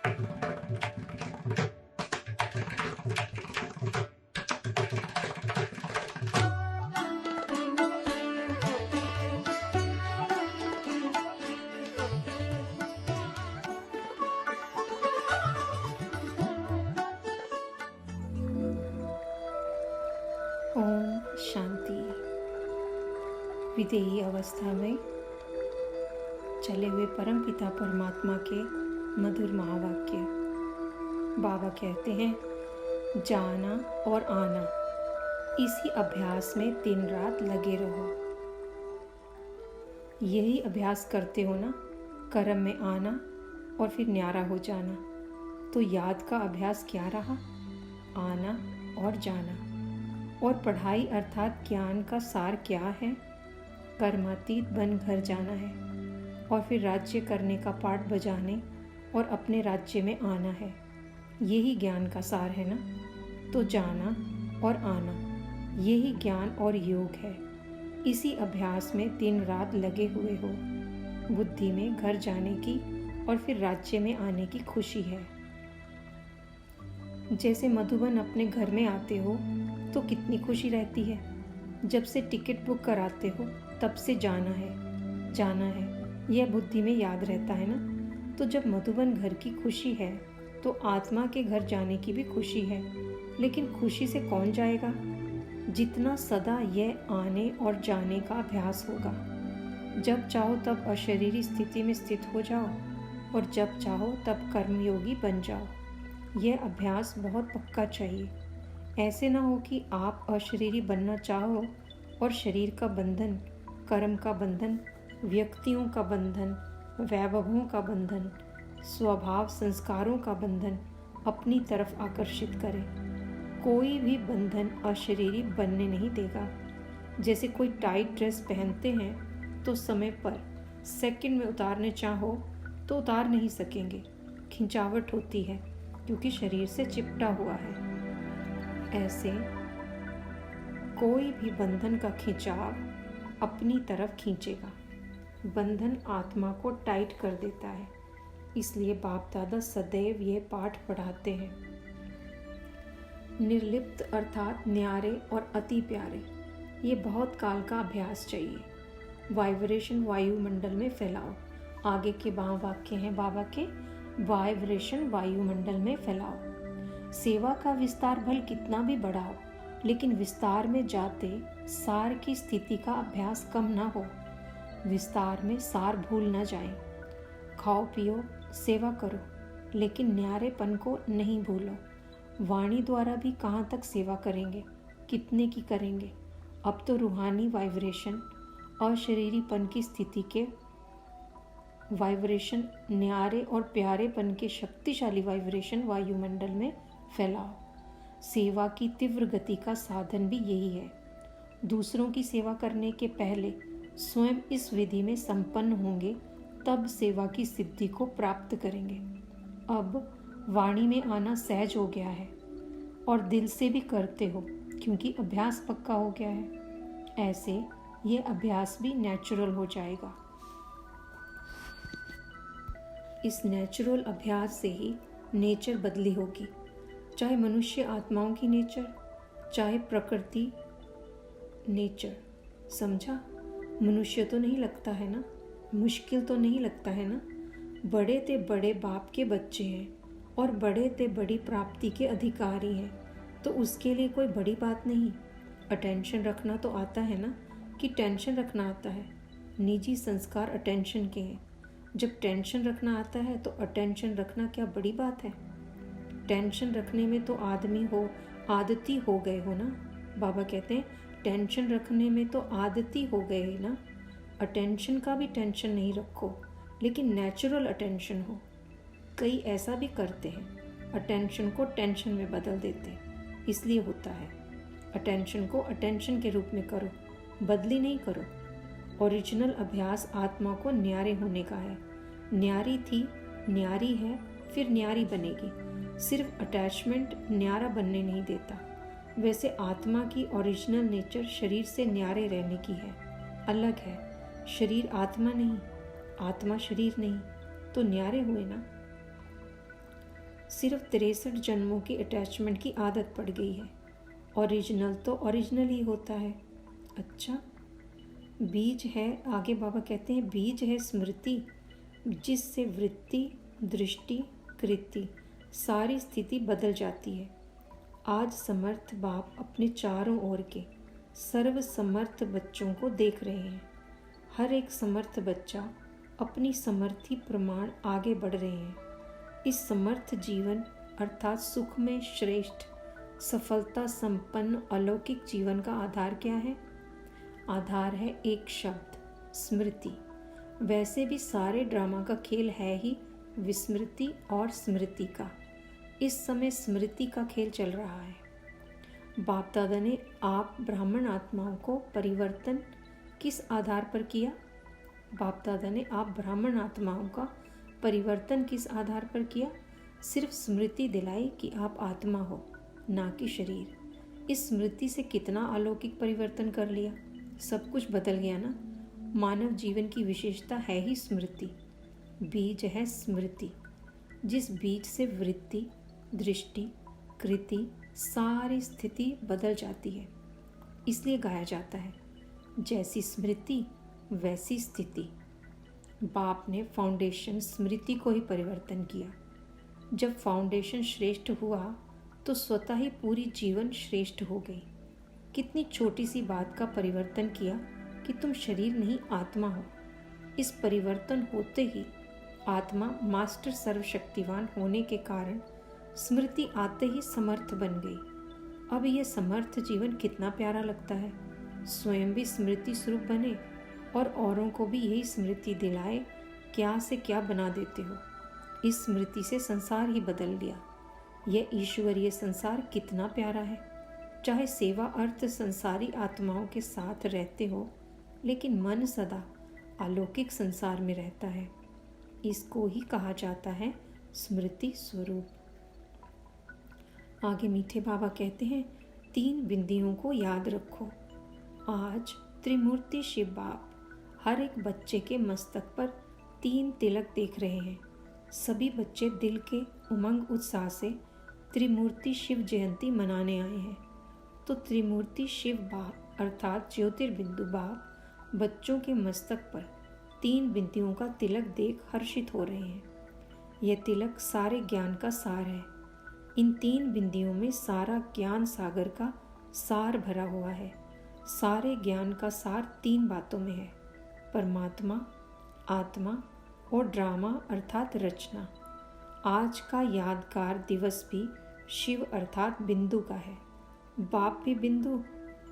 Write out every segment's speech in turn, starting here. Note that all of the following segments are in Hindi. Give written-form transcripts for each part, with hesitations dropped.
ओम शांति। विदेही अवस्था में चले हुए परमपिता परमात्मा के मधुर महावाक्य। बाबा कहते हैं, जाना और आना, इसी अभ्यास में दिन रात लगे रहो। यही अभ्यास करते हो ना, कर्म में आना और फिर न्यारा हो जाना। तो याद का अभ्यास क्या रहा? आना और जाना। और पढ़ाई अर्थात ज्ञान का सार क्या है? कर्मातीत बन घर जाना है और फिर राज्य करने का पाठ बजाने और अपने राज्य में आना है। यही ज्ञान का सार है ना। तो जाना और आना, यही ज्ञान और योग है। इसी अभ्यास में दिन रात लगे हुए हो। बुद्धि में घर जाने की और फिर राज्य में आने की खुशी है। जैसे मधुबन अपने घर में आते हो तो कितनी खुशी रहती है। जब से टिकट बुक कराते हो तब से जाना है, यह बुद्धि में याद रहता है ना। तो जब मधुबन घर की खुशी है तो आत्मा के घर जाने की भी खुशी है। लेकिन खुशी से कौन जाएगा? जितना सदा यह आने और जाने का अभ्यास होगा। जब चाहो तब अशरीरी स्थिति में स्थित हो जाओ और जब चाहो तब कर्मयोगी बन जाओ। यह अभ्यास बहुत पक्का चाहिए। ऐसे ना हो कि आप अशरीरी बनना चाहो और शरीर का बंधन, कर्म का बंधन, व्यक्तियों का बंधन, वैभवों का बंधन, स्वभाव संस्कारों का बंधन अपनी तरफ आकर्षित करे। कोई भी बंधन अशरीरी बनने नहीं देगा। जैसे कोई टाइट ड्रेस पहनते हैं तो समय पर सेकंड में उतारने चाहो तो उतार नहीं सकेंगे। खिंचावट होती है क्योंकि शरीर से चिपटा हुआ है। ऐसे कोई भी बंधन का खिंचाव अपनी तरफ खींचेगा। बंधन आत्मा को टाइट कर देता है। इसलिए बाप दादा सदैव ये पाठ पढ़ाते हैं। निर्लिप्त अर्थात न्यारे और अति प्यारे, ये बहुत काल का अभ्यास चाहिए। वाइब्रेशन वायुमंडल में फैलाओ। आगे के वाक्य हैं बाबा के, वाइब्रेशन वायुमंडल में फैलाओ। सेवा का विस्तार भल कितना भी बढ़ाओ, लेकिन विस्तार में जाते सार की स्थिति का अभ्यास कम ना हो। विस्तार में सार भूल ना जाए। खाओ पियो, सेवा करो, लेकिन न्यारेपन को नहीं भूलो। वाणी द्वारा भी कहाँ तक सेवा करेंगे, कितने की करेंगे? अब तो रूहानी वाइब्रेशन, अशरीरीपन की स्थिति के वाइब्रेशन, न्यारे और प्यारेपन के शक्तिशाली वाइब्रेशन वायुमंडल में फैलाओ। सेवा की तीव्र गति का साधन भी यही है। दूसरों की सेवा करने के पहले स्वयं इस विधि में संपन्न होंगे, तब सेवा की सिद्धि को प्राप्त करेंगे। अब वाणी में आना सहज हो गया है और दिल से भी करते हो क्योंकि अभ्यास पक्का हो गया है। ऐसे ये अभ्यास भी नेचुरल हो जाएगा। इस नेचुरल अभ्यास से ही नेचर बदली होगी। चाहे मनुष्य आत्माओं की नेचर, चाहे प्रकृति नेचर। समझा? मनुष्य तो नहीं लगता है ना, मुश्किल तो नहीं लगता है ना। बड़े ते बड़े बाप के बच्चे हैं और बड़े ते बड़ी प्राप्ति के अधिकारी हैं, तो उसके लिए कोई बड़ी बात नहीं। अटेंशन रखना तो आता है ना, कि टेंशन रखना आता है। निजी संस्कार अटेंशन के हैं। जब टेंशन रखना आता है तो अटेंशन रखना क्या बड़ी बात है? टेंशन रखने में तो आदमी हो आदती हो गए हो ना। बाबा कहते हैं टेंशन रखने में तो आदती हो गए ना। अटेंशन का भी टेंशन नहीं रखो, लेकिन नेचुरल अटेंशन हो। कई ऐसा भी करते हैं, अटेंशन को टेंशन में बदल देते हैं। इसलिए होता है। अटेंशन को अटेंशन के रूप में करो, बदली नहीं करो। ओरिजिनल अभ्यास आत्मा को न्यारे होने का है। न्यारी थी, न्यारी है, फिर न्यारी बनेगी। सिर्फ अटैचमेंट न्यारा बनने नहीं देता। वैसे आत्मा की ओरिजिनल नेचर शरीर से न्यारे रहने की है, अलग है। शरीर आत्मा नहीं, आत्मा शरीर नहीं, तो न्यारे हुए ना। सिर्फ 63 जन्मों की अटैचमेंट की आदत पड़ गई है। ओरिजिनल तो ओरिजिनल ही होता है। अच्छा, बीज है, आगे बाबा कहते हैं बीज है स्मृति, जिससे वृत्ति, दृष्टि, कृति सारी स्थिति बदल जाती है। आज समर्थ बाप अपने चारों ओर के सर्व समर्थ बच्चों को देख रहे हैं। हर एक समर्थ बच्चा अपनी समर्थी प्रमाण आगे बढ़ रहे हैं। इस समर्थ जीवन अर्थात सुख में श्रेष्ठ, सफलता संपन्न अलौकिक जीवन का आधार क्या है? आधार है एक शब्द, स्मृति। वैसे भी सारे ड्रामा का खेल है ही विस्मृति और स्मृति का। इस समय स्मृति का खेल चल रहा है। बाप दादा ने आप ब्राह्मण आत्माओं को परिवर्तन किस आधार पर किया? बाप दादा ने आप ब्राह्मण आत्माओं का परिवर्तन किस आधार पर किया? सिर्फ स्मृति दिलाई कि आप आत्मा हो, ना कि शरीर। इस स्मृति से कितना अलौकिक परिवर्तन कर लिया, सब कुछ बदल गया ना। मानव जीवन की विशेषता है ही स्मृति। बीज है स्मृति, जिस बीज से वृत्ति, दृष्टि, कृति सारी स्थिति बदल जाती है। इसलिए गाया जाता है, जैसी स्मृति वैसी स्थिति। बाप ने फाउंडेशन स्मृति को ही परिवर्तन किया। जब फाउंडेशन श्रेष्ठ हुआ तो स्वतः ही पूरी जीवन श्रेष्ठ हो गई। कितनी छोटी सी बात का परिवर्तन किया कि तुम शरीर नहीं आत्मा हो। इस परिवर्तन होते ही आत्मा मास्टर सर्वशक्तिवान होने के कारण स्मृति आते ही समर्थ बन गई। अब यह समर्थ जीवन कितना प्यारा लगता है। स्वयं भी स्मृति स्वरूप बने और औरों को भी यही स्मृति दिलाए। क्या से क्या बना देते हो। इस स्मृति से संसार ही बदल दिया। यह ईश्वरीय संसार कितना प्यारा है। चाहे सेवा अर्थ संसारी आत्माओं के साथ रहते हो, लेकिन मन सदा अलौकिक संसार में रहता है। इसको ही कहा जाता है स्मृति स्वरूप। आगे मीठे बाबा कहते हैं, 3 बिंदियों को याद रखो। आज त्रिमूर्ति शिव बाप हर एक बच्चे के मस्तक पर 3 तिलक देख रहे हैं। सभी बच्चे दिल के उमंग उत्साह से त्रिमूर्ति शिव जयंती मनाने आए हैं। तो त्रिमूर्ति शिव बाप अर्थात ज्योतिर्बिंदु बाप बच्चों के मस्तक पर 3 बिंदियों का तिलक देख हर्षित हो रहे हैं। यह तिलक सारे ज्ञान का सार है। इन 3 बिंदियों में सारा ज्ञान सागर का सार भरा हुआ है। सारे ज्ञान का सार 3 बातों में है, परमात्मा, आत्मा और ड्रामा अर्थात रचना। आज का यादगार दिवस भी शिव अर्थात बिंदु का है। बाप भी बिंदु,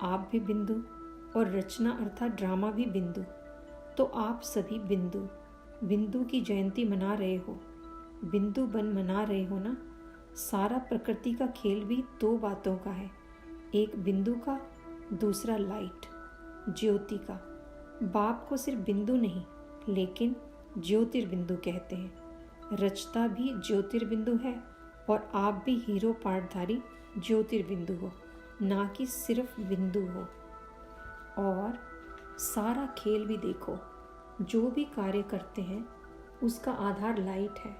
आप भी बिंदु और रचना अर्थात ड्रामा भी बिंदु। तो आप सभी बिंदु बिंदु की जयंती मना रहे हो, बिंदु बन मना रहे हो ना। सारा प्रकृति का खेल भी 2 बातों का है, एक बिंदु का, दूसरा लाइट ज्योति का। बाप को सिर्फ बिंदु नहीं लेकिन ज्योतिर्बिंदु कहते हैं। रचता भी ज्योतिर्बिंदु है और आप भी हीरो पाठधारी ज्योतिर्बिंदु हो, ना कि सिर्फ बिंदु हो। और सारा खेल भी देखो, जो भी कार्य करते हैं उसका आधार लाइट है।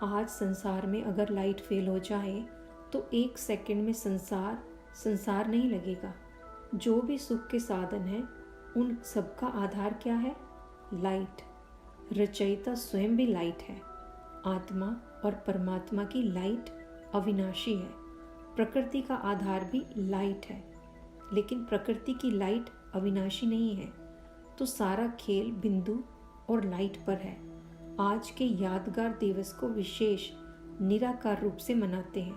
आज संसार में अगर लाइट फेल हो जाए तो 1 सेकंड में संसार नहीं लगेगा। जो भी सुख के साधन हैं उन सब का आधार क्या है? लाइट। रचयिता स्वयं भी लाइट है। आत्मा और परमात्मा की लाइट अविनाशी है। प्रकृति का आधार भी लाइट है, लेकिन प्रकृति की लाइट अविनाशी नहीं है। तो सारा खेल बिंदु और लाइट पर है। आज के यादगार दिवस को विशेष निराकार रूप से मनाते हैं,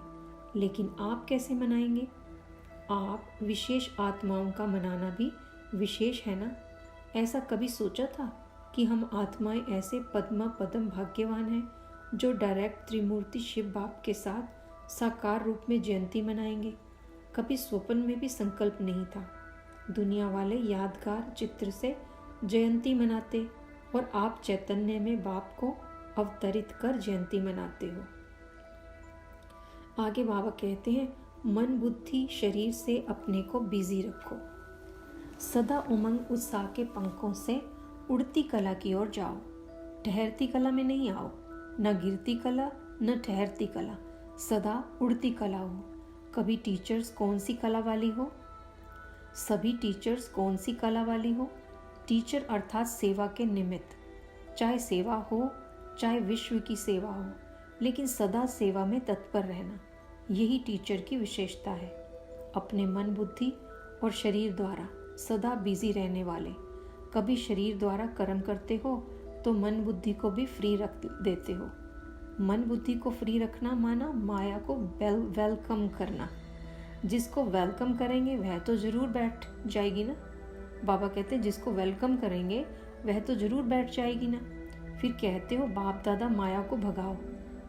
लेकिन आप कैसे मनाएंगे? आप विशेष आत्माओं का मनाना भी विशेष है ना। ऐसा कभी सोचा था कि हम आत्माएं ऐसे पद्म भाग्यवान हैं जो डायरेक्ट त्रिमूर्ति शिव बाप के साथ साकार रूप में जयंती मनाएंगे? कभी स्वप्न में भी संकल्प नहीं था। दुनिया वाले यादगार चित्र से जयंती मनाते और आप चैतन्य में बाप को अवतरित कर जयंती मनाते हो। आगे बाबा कहते हैं, मन बुद्धि शरीर से अपने को बिजी रखो। सदा उमंग उत्साह के पंखों से उड़ती कला की ओर जाओ। ठहरती कला में नहीं आओ, न गिरती कला न ठहरती कला, सदा उड़ती कला हो। कभी टीचर्स कौन सी कला वाली हो? सभी टीचर्स कौन सी कला वाली हो? टीचर अर्थात सेवा के निमित्त, चाहे सेवा हो चाहे विश्व की सेवा हो, लेकिन सदा सेवा में तत्पर रहना, यही टीचर की विशेषता है। अपने मन, बुद्धि और शरीर द्वारा सदा बिजी रहने वाले। कभी शरीर द्वारा कर्म करते हो तो मन बुद्धि को भी फ्री रख देते हो। मन बुद्धि को फ्री रखना माना माया को वेलकम करना। जिसको वेलकम करेंगे वह तो ज़रूर बैठ जाएगी ना। बाबा कहते हैं जिसको वेलकम करेंगे वह तो ज़रूर बैठ जाएगी ना। फिर कहते हो बाप दादा माया को भगाओ।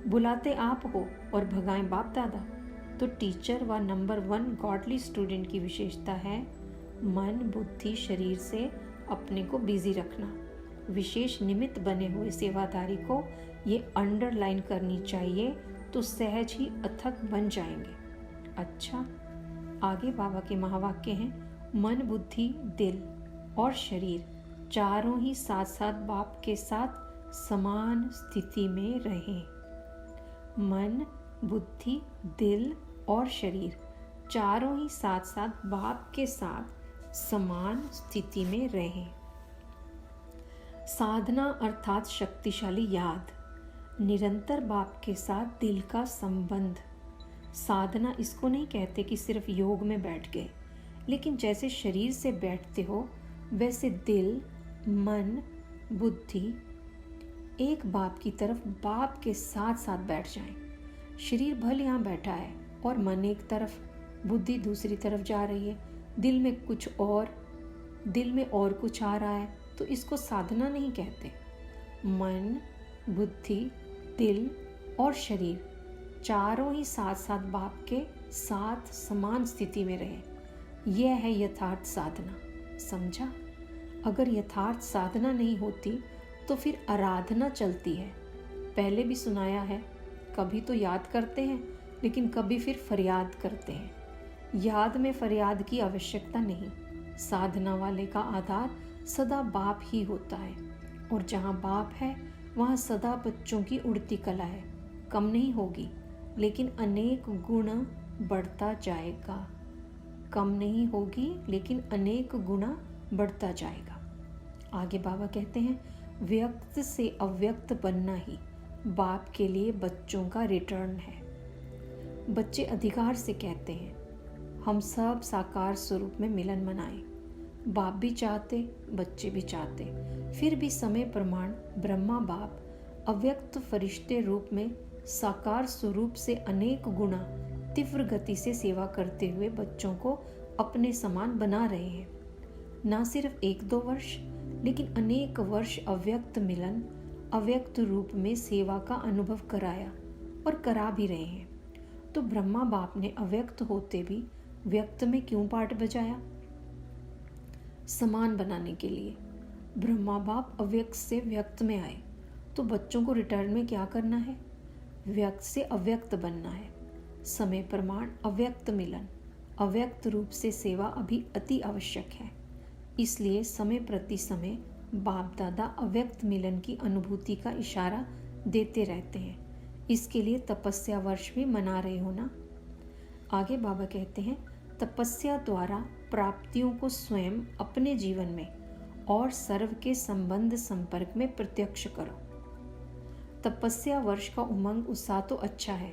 बुलाते आप हो और भगाएं बाप दादा। तो टीचर व नंबर 1 गॉडली स्टूडेंट की विशेषता है मन बुद्धि शरीर से अपने को बिजी रखना। विशेष निमित्त बने हुए सेवादारी को ये अंडरलाइन करनी चाहिए, तो सहज ही अथक बन जाएंगे। अच्छा, आगे बाबा के महावाक्य हैं, मन बुद्धि दिल और शरीर चारों ही साथ साथ बाप के साथ समान स्थिति में रहें। मन बुद्धि दिल और शरीर चारों ही साथ साथ बाप के साथ समान स्थिति में रहें। साधना अर्थात शक्तिशाली याद, निरंतर बाप के साथ दिल का संबंध। साधना इसको नहीं कहते कि सिर्फ योग में बैठ गए, लेकिन जैसे शरीर से बैठते हो वैसे दिल मन बुद्धि एक बाप की तरफ बाप के साथ साथ बैठ जाएं। शरीर भले यहाँ बैठा है और मन एक तरफ, बुद्धि दूसरी तरफ जा रही है, दिल में और कुछ आ रहा है, तो इसको साधना नहीं कहते। मन बुद्धि दिल और शरीर चारों ही साथ साथ बाप के साथ समान स्थिति में रहे, यह है यथार्थ साधना। समझा? अगर यथार्थ साधना नहीं होती तो फिर आराधना चलती है। पहले भी सुनाया है, कभी तो याद करते हैं लेकिन कभी फिर फरियाद करते हैं। याद में फरियाद की आवश्यकता नहीं। साधना वाले का आधार सदा बाप ही होता है, और जहाँ बाप है वहाँ सदा बच्चों की उड़ती कला है। कम नहीं होगी, लेकिन अनेक गुण बढ़ता जाएगा। कम नहीं होगी, लेकिन अनेक गुना बढ़ता जाएगा। आगे बाबा कहते हैं, व्यक्त से अव्यक्त बनना ही बाप के लिए बच्चों का रिटर्न है। बच्चे अधिकार से कहते हैं, हम सब साकार स्वरूप में मिलन मनाएं। बाप भी चाहते, बच्चे भी चाहते। फिर भी समय प्रमाण ब्रह्मा बाप अव्यक्त फरिश्ते रूप में साकार स्वरूप से अनेक गुना तीव्र गति से सेवा करते हुए बच्चों को अपने समान बना रहे हैं। ना सिर्फ 1-2 वर्ष, लेकिन अनेक वर्ष अव्यक्त मिलन अव्यक्त रूप में सेवा का अनुभव कराया और करा भी रहे हैं। तो ब्रह्मा बाप ने अव्यक्त होते भी व्यक्त में क्यों पार्ट बजाया? समान बनाने के लिए। ब्रह्मा बाप अव्यक्त से व्यक्त में आए, तो बच्चों को रिटर्न में क्या करना है? व्यक्त से अव्यक्त बनना है। समय प्रमाण अव्यक्त मिलन अव्यक्त रूप से सेवा अभी अति आवश्यक है। इसलिए समय प्रति समय बाप दादा अव्यक्त मिलन की अनुभूति का इशारा देते रहते हैं। इसके लिए तपस्या वर्ष भी मना रहे हो ना। आगे बाबा कहते हैं, तपस्या द्वारा प्राप्तियों को स्वयं अपने जीवन में और सर्व के संबंध संपर्क में प्रत्यक्ष करो। तपस्या वर्ष का उमंग उत्साह तो अच्छा है,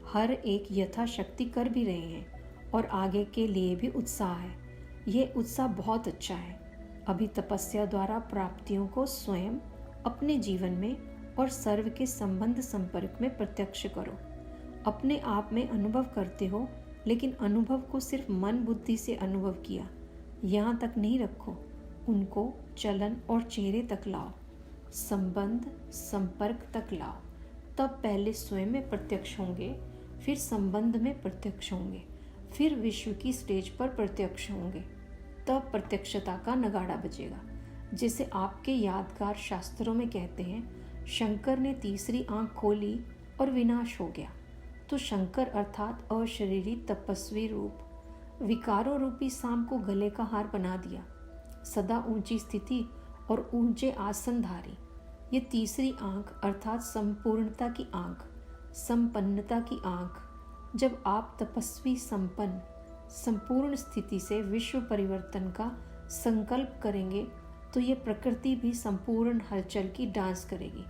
हर एक यथाशक्ति कर भी रहे हैं और आगे के लिए भी उत्साह है। यह उत्साह बहुत अच्छा है। अभी तपस्या द्वारा प्राप्तियों को स्वयं अपने जीवन में और सर्व के संबंध संपर्क में प्रत्यक्ष करो। अपने आप में अनुभव करते हो, लेकिन अनुभव को सिर्फ मन बुद्धि से अनुभव किया यहाँ तक नहीं रखो, उनको चलन और चेहरे तक लाओ, संबंध संपर्क तक लाओ। तब पहले स्वयं में प्रत्यक्ष होंगे, फिर संबंध में प्रत्यक्ष होंगे, फिर विश्व की स्टेज पर प्रत्यक्ष होंगे। तब प्रत्यक्षता का नगाड़ा बजेगा। जैसे आपके यादगार शास्त्रों में कहते हैं, शंकर ने तीसरी आंख खोली और विनाश हो गया। तो शंकर अर्थात अशरीरी तपस्वी रूप विकारों रूपी सांप को गले का हार बना दिया। सदा ऊंची स्थिति और ऊंचे आसनधारी, ये तीसरी आंख अर्थात संपूर्णता की आंख संपन्नता की आँख। जब आप तपस्वी संपन्न संपूर्ण स्थिति से विश्व परिवर्तन का संकल्प करेंगे तो ये प्रकृति भी संपूर्ण हलचल की डांस करेगी,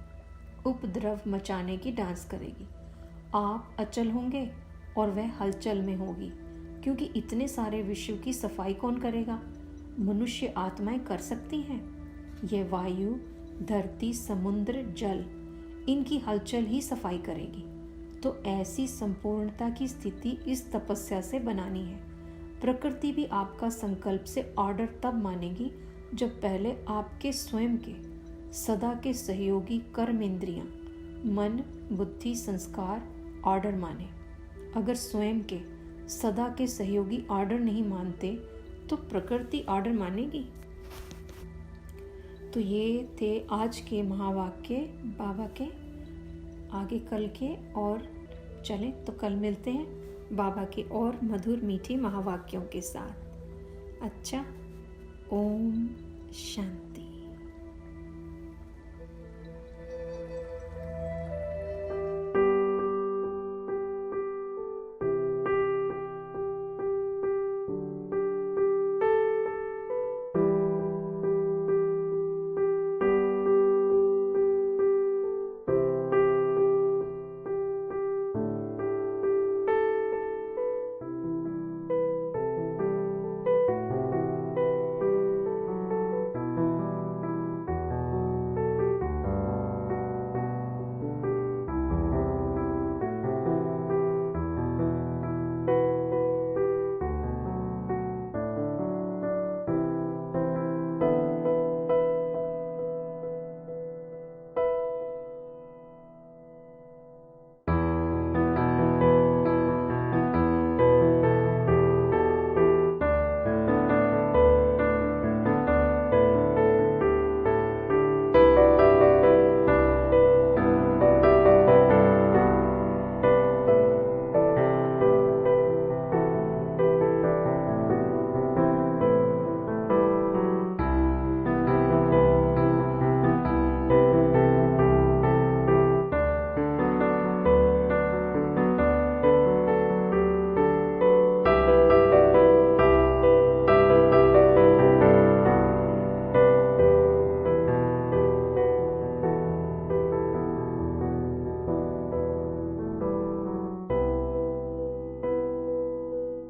उपद्रव मचाने की डांस करेगी। आप अचल होंगे और वह हलचल में होगी, क्योंकि इतने सारे विश्व की सफाई कौन करेगा? मनुष्य आत्माएं कर सकती हैं। यह वायु, धरती, समुद्र, जल, इनकी हलचल ही सफाई करेगी। तो ऐसी संपूर्णता की स्थिति इस तपस्या से बनानी है। प्रकृति भी आपका संकल्प से ऑर्डर तब मानेगी जब पहले आपके स्वयं के सदा के सहयोगी कर्मेंद्रियां, मन, बुद्धि, संस्कार ऑर्डर माने। अगर स्वयं के सदा के सहयोगी ऑर्डर नहीं मानते तो प्रकृति ऑर्डर मानेगी। तो ये थे आज के महावाक्य बाबा के। आगे कल के और चलें तो कल मिलते हैं बाबा के और मधुर मीठे महावाक्यों के साथ। अच्छा, ओम शांति।